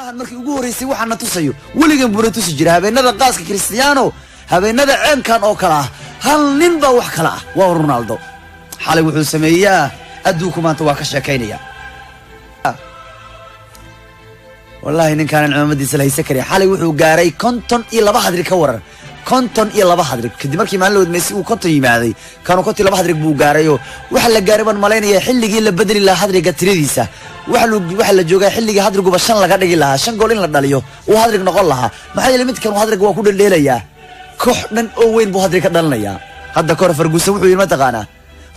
maahan markii ugu horeysay waxaan tusayo weligan buu tusi jiray habeenada qaaska Cristiano habeenada ceenkan oo kala hal nin ba wax kala waa Ronaldo xalay wuxuu sameeyaa adduunku maanta waa ka sheekaynaya wallahi ninkan ciidamadiisa la haysan kariya xalay wuxuu gaaray konton iyo laba hadri ka waran konton iyo laba hadri kadib markii maalmood Messi uu konton yimaaday kaanu konton iyo laba hadri buu gaaray waxa la gaaray ban maleynaya xilligii la bedeli lahaa hadriga tiradiisa waxa la joogaa xilligii hadriguba 5 laga dhigi lahaa 5 gool in la dhaliyo uu hadrig noqon lahaa maxay la midkan hadriga waa ku dheeleeyaa koox dhan oo weyn buu hadrig ka dhalinaya hadda kor Ferguson wuxuu yiri ma taqaana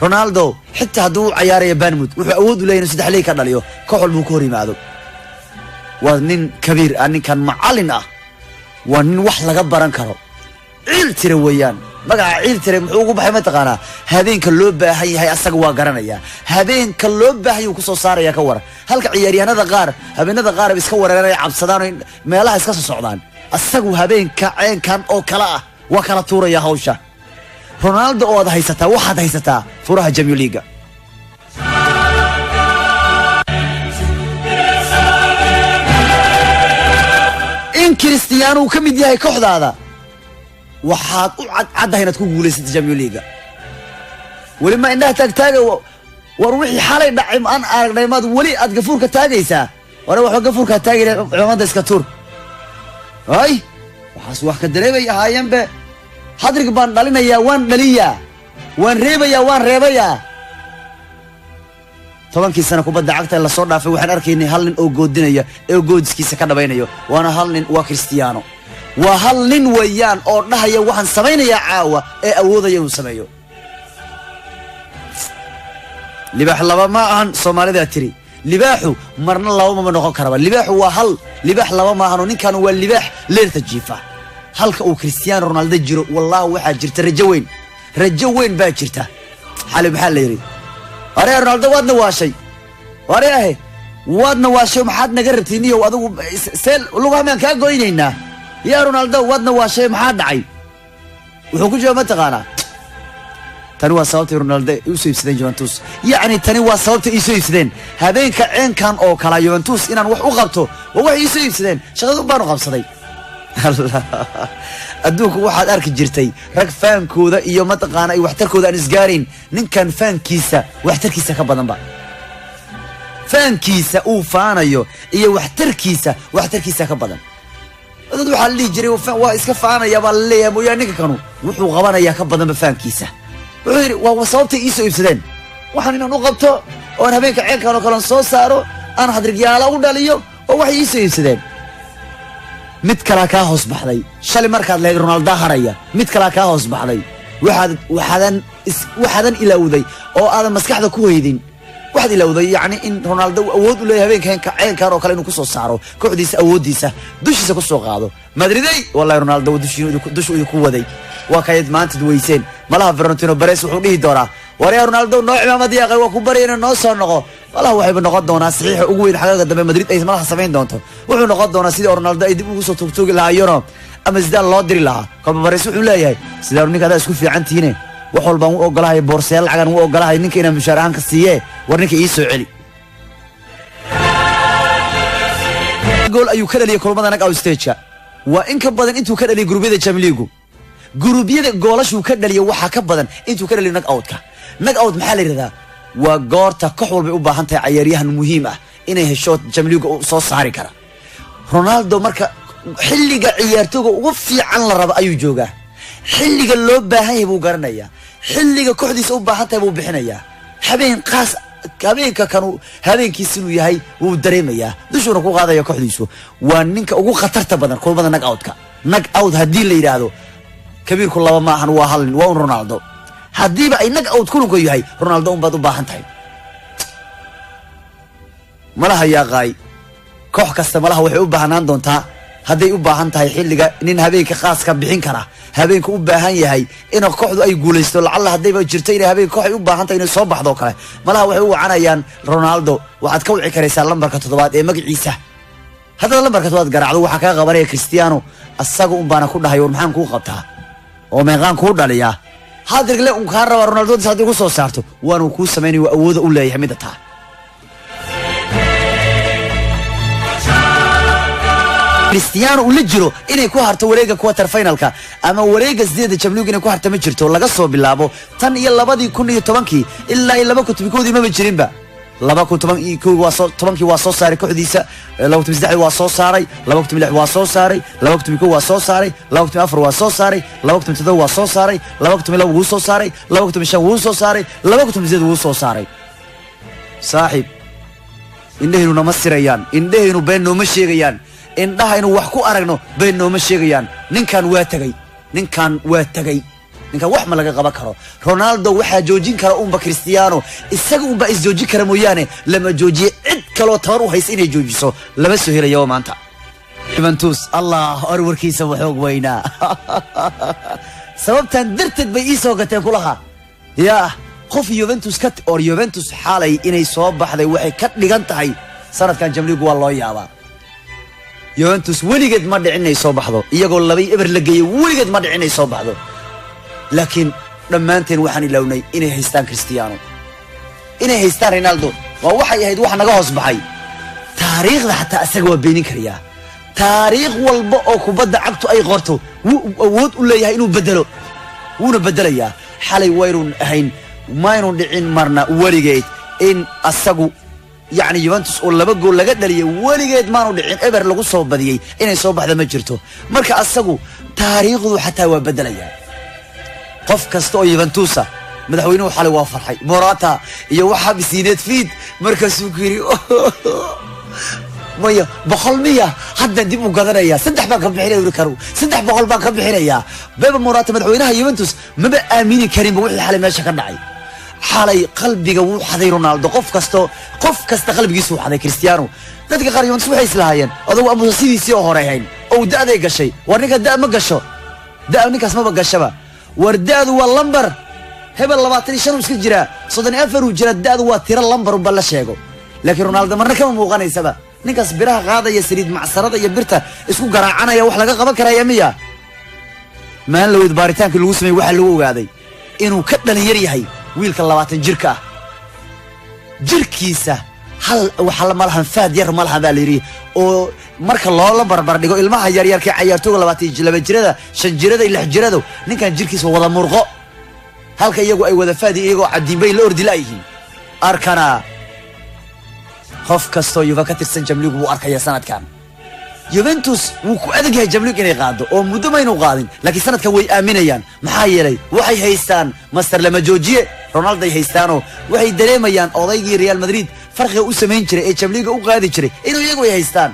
Ronaldo xitaa haduu ciyaarayo Bournemouth wuxuu awood u leeyahay 3 leey ka dhaliyo koox walba ku hor yimaado waa nin kabiir ninkan macallin waa nin wax laga baran karo ciil tira weeyaan magaca ciil tira muxuu ugu baxay ma taqaana habeenka loo baahan yahay asaga waa garanaya habeenka loo baahan yahay ku soo saaraya ka war halka ciyaaryahanada qaar habeenada qaar iska wareeranay cabsadaan meelaha iska soo socdaan asagu habeenka ceenkan oo kala waa kala tuuraya hawsha Ronaldo oo haysataa waxaad haysataa furaha Champions League in Cristiano kamid yahay kooxdaada waxaad u caddahay inaad ku guuleysatay Champions League wali ma indhaha taagtaaga war wixii xalay dhacay aan aragnay maad wali aad gafuurka taagaysaa war waxa gafuurka taagay ciidamada iska tuur ay waxaas wax ka dareemay ahaayanbe hadrig baan dhalinaya waan dhaliya waan reebaya tobankii sano kubadda cagta la soo dhaafay waxaan arkaynay hal nin oo goodinaya ee goodiskiisa ka dhabaynayo waana hal nin waa Cristiano waa hal nin weeyaan oo dhahaya waxaan sameynaya caawa ee awoodaya inuu sameeyo libaax laba ma ahan Soomaalida tiri libaaxu marna laba ma noqon karaba libaaxu waa hal libaax laba ma ahan ninkan waa libaax leerta jiifa halka uu Cristiano Ronaldo jiro wallahi waxa jirta rajo weyn baa jirta xalay maxaa la yiri أري رونالدو وادنا واشي أريه وادنا واشي محد نجرب تينيه وأدو سيل لغة من كان قوينينا يا رونالدو وادنا واشي محد عي وحكوا جوا ما تقانا تنوى صوت رونالدو يوسف سدين جوانتوس يعني تنوى صوت يوسف سدين هذين كعين كان أو كلا جوانتوس إن نروح وقبته ووح يوسف سدين شغلوا بانو قبصدي الله أدوك واحد أرك جرتي رك فان كودا إيو ما تقانا إيو وحتر كودا نسجارين نين كان فان كيسة وحتر كيسة كبادن با فان كيسة أو فانا إيو وحتر كيسة كبادن أدو دوحا اللي جري وفان وإسكا فانا يا بالله يا مويا نيكا كانوا وحو غبانا يا كبادن بفان كيسة وصوبتي إيسو إبسدين وحانينا نقبتو وانا بينك عين كانوا كلان سو سارو أنا حدرق يالا وداليو ووحي إيسو إبسدين mid kala ka hoos baxday shalay markaad leeyahay Ronaldo haraya mid kala ka hoos baxday waxadan ilawday oo aad maskaxda ku weydin waxaad ilawday yaani in Ronaldo awood u leeyahay habeenkan ceenkan oo kale inuu ku soo saaro kooxdiisa awoodiisa dushiisa ku soo qaado Madriday wallahi Ronaldo dushu ku waday waa kayd maanta duweyseen malaha Florentino Perez wuxuu dhihi doonaa war Ronaldo nooc ciidamada yaqay waa ku barayna noo soo noqo والله waxay noqon doonaa saxiix ugu weyn xaqaqa dambe Madrid ay malaha sameyn doonto wuxuu noqon doonaa sidii Ronaldo ay dib ugu soo tugtugi lahaayeen ama Zidane loo diri lahaa kama Perez wuxuu leeyahay sidoo ninka aad isku fiican tihiin wax walba uu ogolahay boorseel lacagan uu ogolahay ninka inuu mushaar ahaan ka siiye war ninka ii soo celi gool ayuu ka dhaliyay kulmada knockout stage-ka waa in ka badan intuu ka dhaliyay gurubyada Champions League gurubyada goolashu ka dhaliyay waxa ka badan intuu ka dhaliyay knockout-ka knockout maxaa la yiraahdaa waa goorta koox walba u baahan tahay ciyaaryahan muhiim inay hesho Champions League soo saari kara Ronaldo marka xilliga ciyaartooyga ugu fiican la rabo ayuu joogaa xilliga loo baahan yahay buu garanaya xilliga kooxdiisa u baahan tahay buu bixinaya habeen qaas habeenka kanu habeenkiisa inuu yahay wuu dareemaya dushuna ku qaadaya kooxdiisu waa ninka ugu khatarta badan kulmada knockout hadii la yiraahdo kabiirku laba ma ahan waa hal nin waa Ronaldo hadiiba ay knockout kulunku yahay Ronaldo baad u baahan tahay malaha yaaqay koox kasta malaha waxay u baahnaan doontaa haday u baahan tahay xilliga nin habeenka qaas ka bixin kara habeenka u baahan yahay in kooxdu ay guuleysto lacalla hadayba jirto in habeenka koox ay u baahan tahay in soo baxdo kale malaha waxay u wacanayaan Ronaldo waxaad ka wici karaysaa lambarka 7 ee magaciisa hada lambarka 7 garaacdo waxa ka qabanaya Cristiano asaga baana ku dhahay war maxaan ku qabtaa oo meeqaan ku dhaliya هذا اللي أنكر رونالدو صادق وصارته وأنا كوس سمعني وأود أقول له يحمد الله Cristiano uu la jiro inay ku harto wareega quarter finalka ama wareega 8 Champions League inay ku harto ma jirto laga soo bilaabo tan iyo 2010 ilaa 2010 ma jirinba 2010 waa soo 10 waa soo saaray kooxdiisa 2003 waa soo saaray 2006 waa soo saaray 2010 waa soo saaray 2004 waa soo saaray 2007 waa soo saaray 2002 wuu soo saaray 2005 wuu soo saaray 2008 wuu soo saaray saaxiib indhahaynu nama sirayaan indhahaynu been nooma sheegayaan indhahaynu wax ku aragno been nooma sheegayaan ninkan waa tagay ninkan wax ma laga qaban karo Ronaldo waxa joojin kara umba Cristiano isaga umba is joojin kara mooyaane lama joojiye cid kale tar u haysa inay joojiso lama soo helayo maanta Juventus Allah warkiisa wuxuu weynaa sababtan darteed bay ii soo gateen kulaha yaa qof Juventus ka or Juventus xalay inay soo baxday waxay ka dhigan tahay sanadkan Champions League waa loo yaabaa Juventus weligeed ma dhicin inay soo baxdo iyagoo labay eber la geeyay weligeed ma dhicin inay soo baxdo laakiin dhamaanteen waxaan ilaawnay inay haystaan Cristiano inay haystaan Ronaldo waa waxay ahayd wax naga hoos baxay taariikhda xataa asaga waa beenin kariyaa taariikh walba oo kubadda cagtu ay qorto awood u leeyahay inuu bedelo wuuna bedelayaa xalay wayrun ahayn maaynu dhicin marna weligeed in asagu يعني Juventus oo laba gool laga dhaliyay waligeed maanu dhicin eber lagu soo badiyay inay soo baxda ma jirto marka asagu taariikhdu xataa waa bedelaya qof kasta oo Juventus madaxweynuhu xalay waa farxay Morata iyo waxa bisiineed fiid markaasuu kiri maya boqolmiya hadda dib u gadanaya 3 baan ka bixinay karo 300 baan ka bixinaya baba Morata madaxweynaha Juventus maba aamini karin wixii xalay meesha ka dhacay xalay qalbiga wuu xaday Ronaldo qof kasta qalbigiisu xaday Cristiano dadka qaar Juventus waxay islaayeen adoo amu sidiisii oo horeeyeen oo da'day gashay war ninka da' ma gasho da' ninkaas ma gashaba war da'du waa lambar hebel 25 iska jira 34 uu jira da'du waa tiro lambar bal la sheego laakiin Ronaldo marna kama muuqanaysaba ninkaas biraha qaadaya saliid macsarada iyo birta isku garaacanaya wax laga qaban karaya miya maan loo baaritaanka lagu sameeyay waxa lagu ogaaday inuu ka dhalin yahay wiilka 20 jirka jirkiisa hal waxa la malahan faad yar malaha baa leeyahay oo marka loo la barbar dhigo ilmaha yar yarka ciyaartooyga 22 jirada 5 jirada 6 jirada ninkan jirkiisa wada murqo halka iyagu ay wada faadi iyagoo cadiinbay la ordi laayihiin arkana qof kasto Juve ka tirsan Champions League wuu arkaya sanadkan Juventus wuu ku adag yahay Champions League inay qaado oo muddo ma inuu qaadin laakiin sanadkan way aaminayaan maxaa yeelay waxay haystaan master lama joojiye Ronaldo ay haystaano waxay dareemayaan odaygii Real Madrid farqiga u sameyn jiray ee Champions League u qaadi jiray inuu iyagu ay haystaan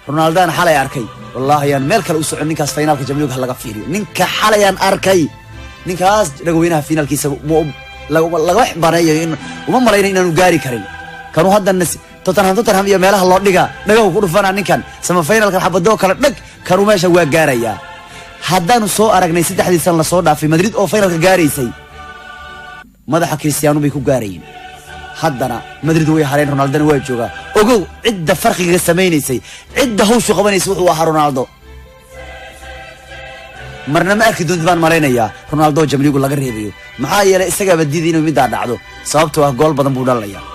Ronaldo xalay arkay wallahi aan meel kale u socon ninkaas finalka Champions League laga fiiriyo ninka xalay aan arkay ninkaas dhagweynaha finalkiisa laga xbaanayo in uma maleeyay inaanu gaari karin kanu hadan Tottenham iyo meelaha loo dhiga dhagaw ku dhufana ninkan sama finalka xabado kala dhag kanu meesha waa gaaraya haddaanu soo aragnay 3 san la soo dhaafay Madrid oo finalka gaareysay madaxa Cristiano bay ku gaarayeen haddana Madrid way hareen Ronaldo waa jooga ogow cidda farqiga sameeynayay cidda hawshu qabanaysay wuxuu ahaa Ronaldo marna ma arki doonto baan maleynaya Ronaldo Champions League laga reebayo maxaa yeelay isaga badiid inuu mid dhacdo sababtoo ah gool badan buu dhalaya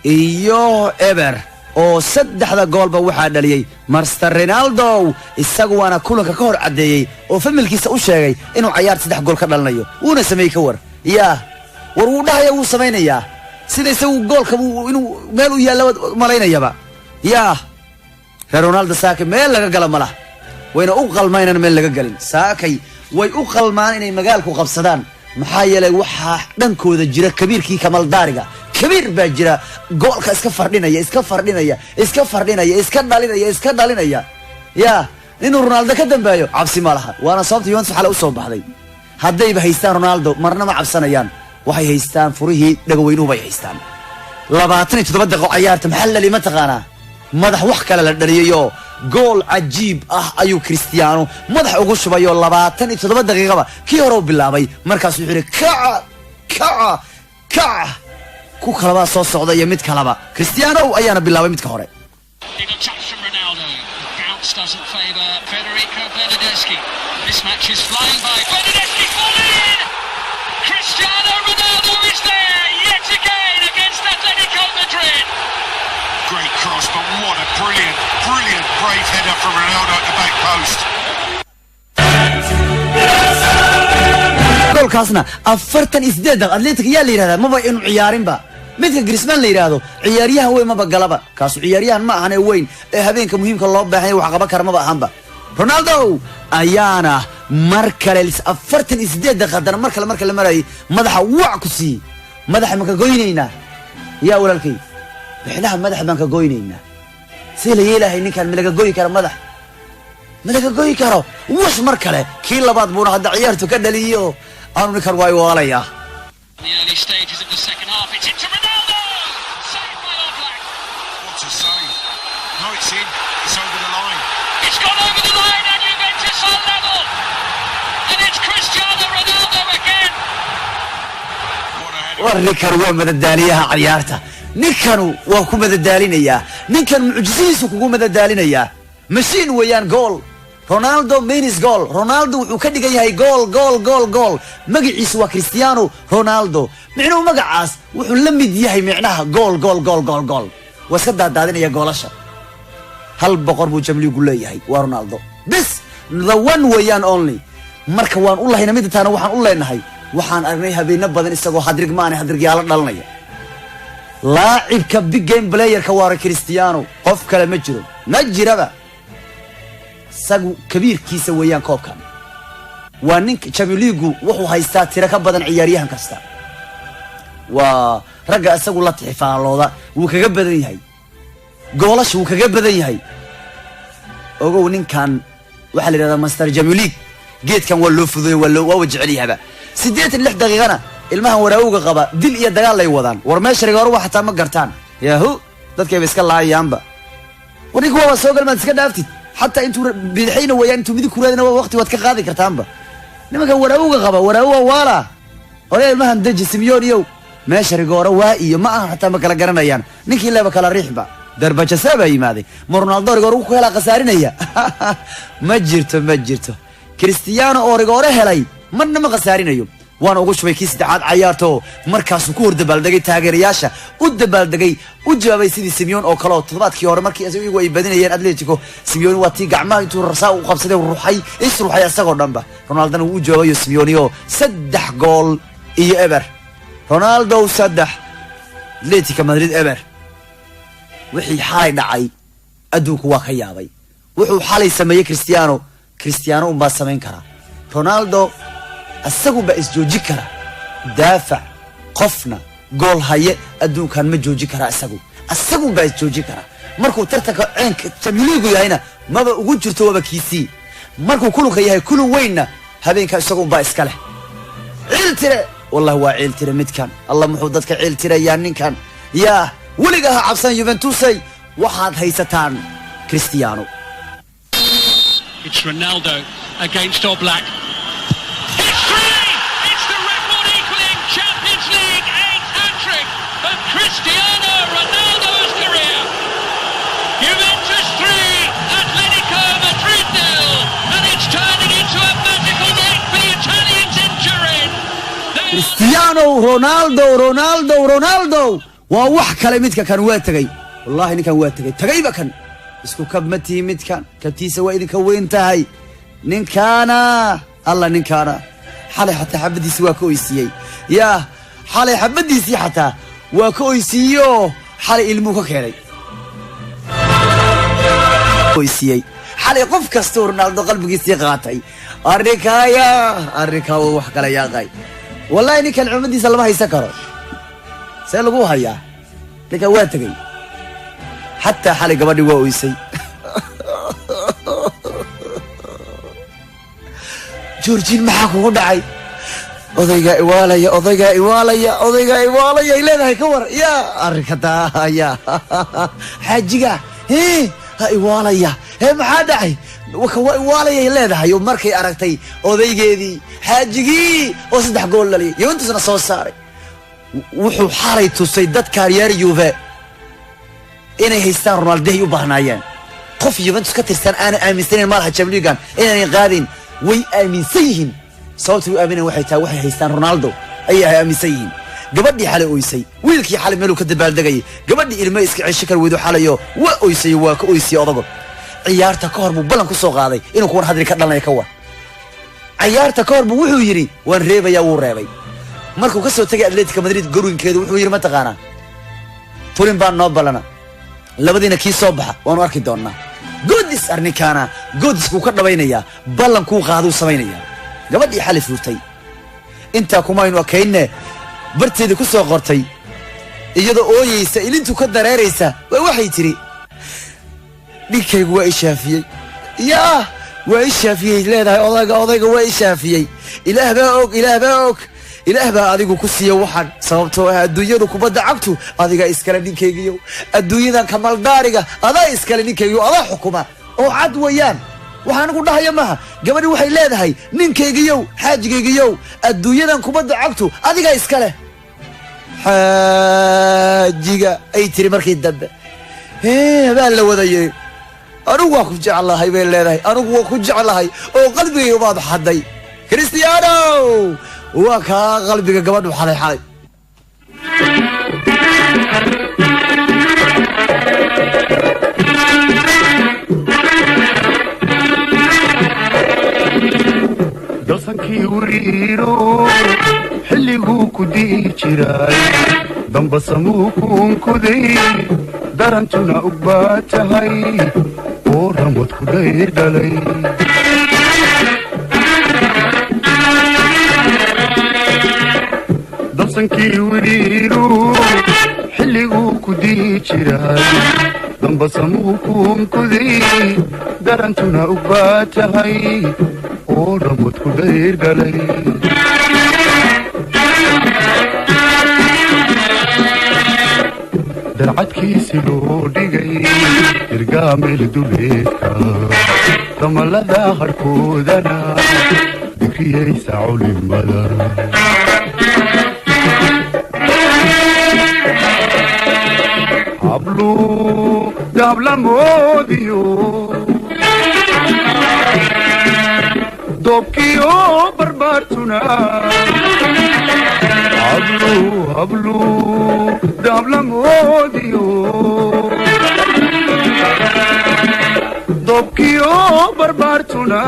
iyo eber oo 3 goolba waxa dhaliyay Master Ronaldo isagu waana kulanka ka hor cadeeyay oo familkiisa u sheegay inuu ciyaar 3 gool ka dhalanayo uuna sameeyay ka war war uu dhahayo uu sameeynaya sida isagu goolka inuu meel u yaalo maleynayaba Ronaldo saakay meel laga gala malaha wayna u qalmaynaan meel laga galin saakay way u qalmaan inay magaalku qabsadaan maxaa yeelay waxa dhankooda jira kabiirkii Kamal Daariga kabiir baa jira goolka iska fardhinaya iska dhalinaya inuu Ronaldo ka dambeeyo cabsi ma laha waana sababta Juventus xalay u soo baxday haddayba haystaan Ronaldo marna ma cabsanayaan waxay haystaan furihii dhagaweynuhu bay haystaan 27 daqiiqo ciyaarta maxalla lima taqaana madax wax kale la dhaliyo gool cajiib ah ayuu Cristiano madax ugu shubayo 27 daqiiqaba kii hore bilaabay markaas wuxuu yiri ka ku kalaba soo socda iyo mid kalaba Cristiano ayaana bilaabay midka hore This match is flying by. Bernardeschi falling in! Cristiano Ronaldo is there yet again against Atletico Madrid. Brilliant, brave header from Ronaldo at the back post. goolkaasna 48 Athletic yaa la yiraahdaa maba inuu ciyaarin ba midka Griezmann la yiraahdo ciyaaryahan weyn maba galaba kaas ciyaaryahan ma ahan weyn ee habeenka muhiimka loo baahan yahay wax qaba kar maba ahanba Ronaldo ayaana mar kale 48 qadar mar kale maray madaxa wac ku sii madaxa ma ka goynayna yaa walaalkay bixinaha madaxa baan ka goynayna si la yeelahay ninkan malaga goy karo malaga goy karo wash mar kale kii labaad buu hadda ciyaartu ka dhaliyo aanu ninkan way waalaya The early stages of the second half, it's into Ronaldo! Saved by Oblak. What a save. No, it's in. It's over the line. It's gone over the line and Juventus are level. And it's Cristiano Ronaldo again. What a header. warnikar waa madadaaliyaha ciyaarta ninkanu waa ku madadaalinayaa ninkan mucjisiisu kugu madadaalinayaa machine weeyaan goal Ronaldo means goal Ronaldo wuxuu ka dhigan yahay goal magaciisu waa Cristiano Ronaldo micnuu magacaas wuxuu la mid yahay micnaha goal waska daadinaya goolasha hal boqor buu jamligu leeyahay waa Ronaldo this the one weeyaan only marka waan u lahayna mid taana waxaan u leenahay waxaan aragnay habeena badan isagoo hadrig yaala dhalanaya laacibka big game player ka waa Cristiano qof kale ma jiro ma jiraba sagu kabiirkiisa weeyaan koobkan waa ninka Champions League wuxuu haystaa tiro ka badan ciyaaryahan kasta waa raga asagu la tixfaalooda wuu kaga badan yahay goolashu wuu kaga badan yahay ogow ninkan waxa la yiraahdaa Master Champions League geedkan waa loo fududay waa jecel yahay 86 daqiiqana ilmahan waraawga qaba dil iyo dagaal lay wadaan war meeshariga hore waxa ma gartaan yahu dadkay iska laayaanba warigu waa soo galmad iska dhaaftid حتى انتو بيدحينا ويا انتو ميدي كورادنا وقت واد كقادي كرتانبا نمكا وراوغا قبا وراوغا والا ولا المهم دجي سيميونيو ماشي ريغورا وايو ما حتى ما كلا غرانيان نينكي ليبا كلا ريخبا دربجه سبا يمادي رونالدو ريغورا ku hela qasaarinaya ma jirto Cristiano oo rيغورا helay marna ma qasaarinayo waan ugu shubay kii saddexaad ciyaarto markaas uu ku hordabaaldagay taageerayaasha u dabaaldagay u jawaabay sidii Simeone oo kale toddobaadkii hore markii iyagu ay badinayeen Atletico Simeone waa tii gacmaha intuu rasaa u qabsaday ruuxay asagoo dhanba Ronaldo uu jawaabayo Simeone oo 3 gool iyo eber Ronaldo 3 Atletico Madrid eber wixii xalay dhacay adduunku waa ka yaabay wuxuu xalay sameeyay Cristiano uma sameyn kara Ronaldo asagu ba isjooji kara daafac qofna gool haye adduunkan ma jooji kara asagu ba isjooji kara markuu tartanka ceenka Champions yahayna maba ugu jirto waba kiisi markuu kulunka yahay kulun weyna habeenka isagu ba iska leh ciiltire wallahi waa ciiltire midkan Allah muxuu dadka ciiltirayaan ninkan yaa waliga ha cabsan Juventus waxaad haysataan Cristiano It's Ronaldo against Oblak. Cristiano Ronaldo's career. Juventus 3, Atletico Madrid 0, and it's turning into a magical night for the Italians in Turin. Cristiano Ronaldo waa wax kale midka kan waa tagay wallahi ninkan waa tagayba kan isku kabmati midkan kabtiisa waa idinka weyn tahay ninkana xalay hatta xabadiisa waa ka oysiyay yaa xalay xabadiisa hatta waa ka oysiyo xalay ilmu ka keenay oysiyay xalay qof kasta Ronaldo qalbigiisa qaatay arrinka wax kala yaaqay wallahi ninkan cumadiisa lama haysan karo see lagu hayaa ninka waa tagay hatta xalay gabadhi waa oysay Georgine maxaa kugu dhacay odayga iwaalaya ileedahay ka war yaa arrinkata ya xaajiga ha iwaalaya maxaa dhacay waka waa iwaalaya ileedahay markay aragtay odaygeedii xaajigii oo 3 gool dhaliyay Juventusna soo saaray wuxuu xalay tusay dadka reer Juve inay haystaan Ronaldo ay u baahnaayeen qof Juventus ka tirsan aan aaminsaneyn malaha Champions League inay qaadin way aaminsan yihiin sababtu aamineen waxay haystaan Ronaldo ay aaminsan yihiin gabadhii xalay oysay wiilkii xalay meeluu ka dabaaldegayay gabadhii ilmo iska cesho kar weydo xalayo waa oysay waa ka oysay odago ciyaarta ka hor buu ballan ku soo qaaday inuu kuwan hadri ka dhalanaya ka war ciyaarta ka hor buu wuxuu yidhi waan reebayaa wuu reebay markuu ka soo tegay Atletico Madrid garoonkeedu wuxuu yidhi ma taqaanaa tulin baan noo ballana labadiina kii soo baxa waanu arki doonnaa goodis arninkaana goodisku ka dhabaynayaa ballankuu qaaduu samaynayaa gabadhii xalay fuurtay intaa kumaynu akayne barteeda ku soo qortay iyadoo ooyeysa ilintu ka dareeraysa waxay tiri ninkaygu waa ishaafiyey yaa waa ishaafiyey leedahay odayga waa ishaafiyey ilaah baa og ilaah baa adigu ku siiya waxaan sababtoo ah adduunyadu kubadda cagtu adiga iskale ninkaygiyo adduunyadan kamaldaariga adaa iskale ninkaygiyo adaa xukuma oo cad weeyaan waxaan ugu dhahaya maaha gabadhi waxay leedahay ninkaygiyow xaajigaygiyow adduunyadan kubadda cagtu adiga iskale xaajiga ay tiri markii dambe baa la wadayay anigu waa ku jeclahay bay leedahay anigu waa ku jeclahay oo qalbigayga baad xaday Cristiano waa kaa qalbiga gabadhu xalay dalsankii wariiro xilliguu ku dii jiray damba samuu kuunkuday darantuna u baa tahay oo ramad ku dayr dhalay dalsankii wariiro xilliguu ku dii jiray damba samuu kuunkuday darantuna u baa tahay oo ramad ku dayr dhalay darcadkiisi loo dhigay irgaameel duleedka damalada harkoodana dikriyaysa culimada hablu dablamoodiyo dobkiyo barbaartuna hablu dablamoodiyo dobkiyo barbaartuna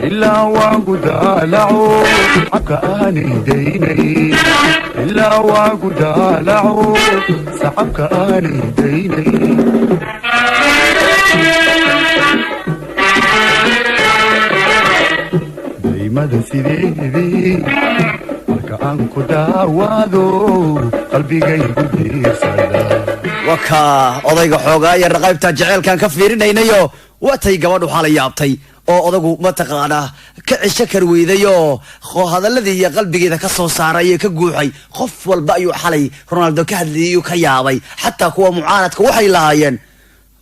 ilaa waagu daalaco cabka aanay daynay ilaa waagu daalaco sacabka aanay daynay daymada sideedii marka aan ku daawaado qalbigaygu diirsada wakaa odayga xoogaa yar qaybta jaceelkan ka fiirinaynayo watay gabadhu xalay yaabtay oo odagu mataqaanaa ka cisho kar weydayoo hadalladii iyo qalbigeeda ka soo saaray ee ka guuxay qof walba ayuu xalay Ronaldo ka hadlayay ka yaabay xataa kuwa mucaaradka waxay lahaayeen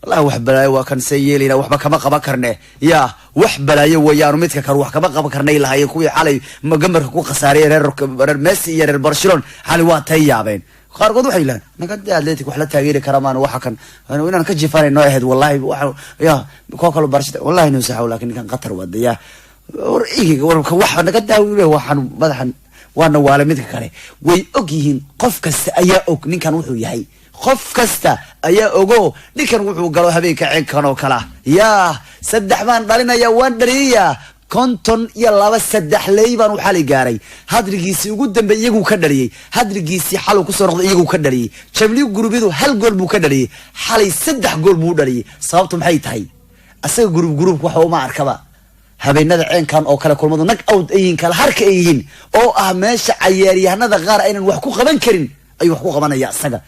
wallahi wax balaayo waa kan sayeelina waxba kama qaban karne yaa wax balaayo weeyaan midka kar wax kama qaban karnay lahaayeen kuwii xalay magamarka ku qasaaray reer Messi iyo reer Barcelona xalay waa tay yaabeen qaarkood waxay leeyihiin naga Atletico wax la taageeri karamaan waxa kan inaan ka jifanayno ahayd wallahi waxa ya ko kale barshada wallahi inuu saxo laakiin kan qatar wadaya warka waxa naga daawile waxan madaxan waana waala midka kale way og yihiin qof kasta ayaa og ninkan wuxuu yahay qof kasta ayaa ogo ninkan wuxuu galo habeenka ceelkan oo kala yaa saddex baan dhalinaya waan dhaliya konton iyo laba saddex leey baan u xalay gaaray hadrigiisii ugu dambe iyagu ka dhaliyay hadrigiisii xaluu ku soo noqday iyagu ka dhaliyay Champions League hal gool buu ka dhaliyay xalay saddex gool buu dhaliyay sababtu maxay tahay asaga group waxa uu ma arkaba habeenada ceenkan oo kala kulmadu nag out ayin kala harka ayin oo ah meesha ciyaaryahanada qaar aynan wax ku qaban karin ayuu wax ku qabanaya asaga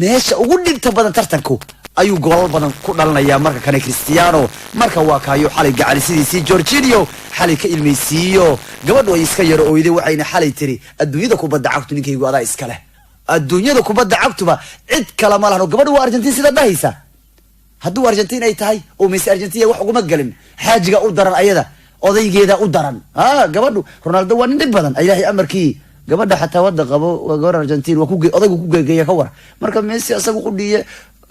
meesha ugu dhibta badan tartanku ayuu gool badan ku dhalanaya marka kan Cristiano marka waa kaayo xalay gacalisidiisii Jorginho xalay ka ilmeysiiyo gabadhu ay iska yaro ooyday waxayna xalay tiri adduunyada kubadda cagtu ninkaygu adaa iska leh adduunyada kubadda cagtuba cid kala ma lahan gabadhu waa Argentina sida dhahaysa hadduu Argentina ay tahay oo Messi Argentina wax ugu ma galin xaajiga u daran ayada odaygeeda u daran gabadhu Ronaldo waa nin dhib badan ilaahay amarkii gabadha xataa wada qabo gabar Argentina waa ku odaygu ku geegeeya ka war marka Messi asagu qudhiye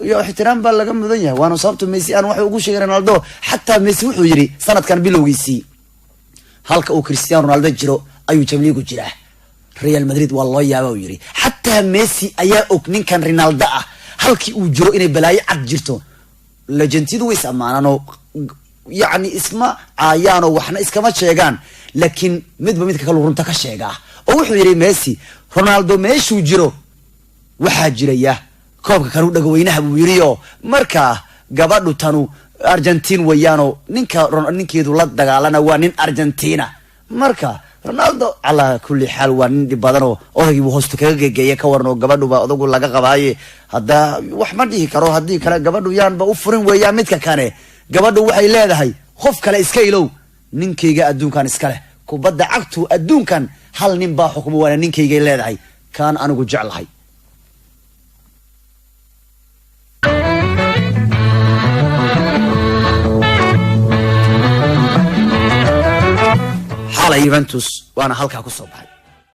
iyo ixtiraam baa laga mudan yahay waana sababta Messi aan wax ugu sheegay Ronaldo xataa Messi wuxuu yiri sanadkan bilowgiisii halka uu Cristiano Ronaldo jiro ayuu jamliigu jiraa Real Madrid waa loo yaabaa uu yiri xataa Messi ayaa og ninkan Ronaldo ah halkii uu jiro inay balaayo cad jirto legendidu way samaanano yani isma caayano waxna iskama sheegaan laakiin midba midka kale runta ka sheega oo wuxuu yiri Messi Ronaldo meeshuu jiro waxa jiraya koobka kale u dhagaweynaha buu yiri oo marka gabadhu tanu Argentina wayano ninkeedu la dagaalana waa nin Argentina marka Ronaldo ala kulli xal waa nin badan oo odagii uu hoosta kaga geeyay ka warno gabadhu ba odagu laga qabaaye hada wax ma dhihi karo hadii kale gabadhu yaanba u furin weeyaa midka kane gabadhu waxay leedahay qof kale iska ilow ninkeyga adduunkan iska leh kubadda cagtu adduunkan hal nin baa xukumo waa ninkeyga leedahay kan anigu jeclahay Juventus waana halka ku soo baxay